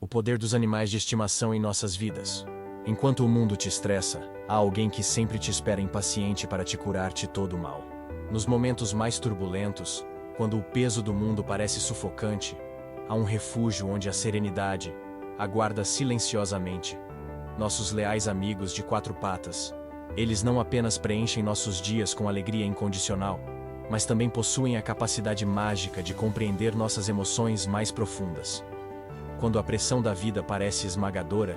o poder dos animais de estimação em nossas vidas. Enquanto o mundo te estressa, há alguém que sempre te espera impaciente para te curar de todo o mal. Nos momentos mais turbulentos, quando o peso do mundo parece sufocante, há um refúgio onde a serenidade aguarda silenciosamente. Nossos leais amigos de quatro patas. Eles não apenas preenchem nossos dias com alegria incondicional, mas também possuem a capacidade mágica de compreender nossas emoções mais profundas. Quando a pressão da vida parece esmagadora,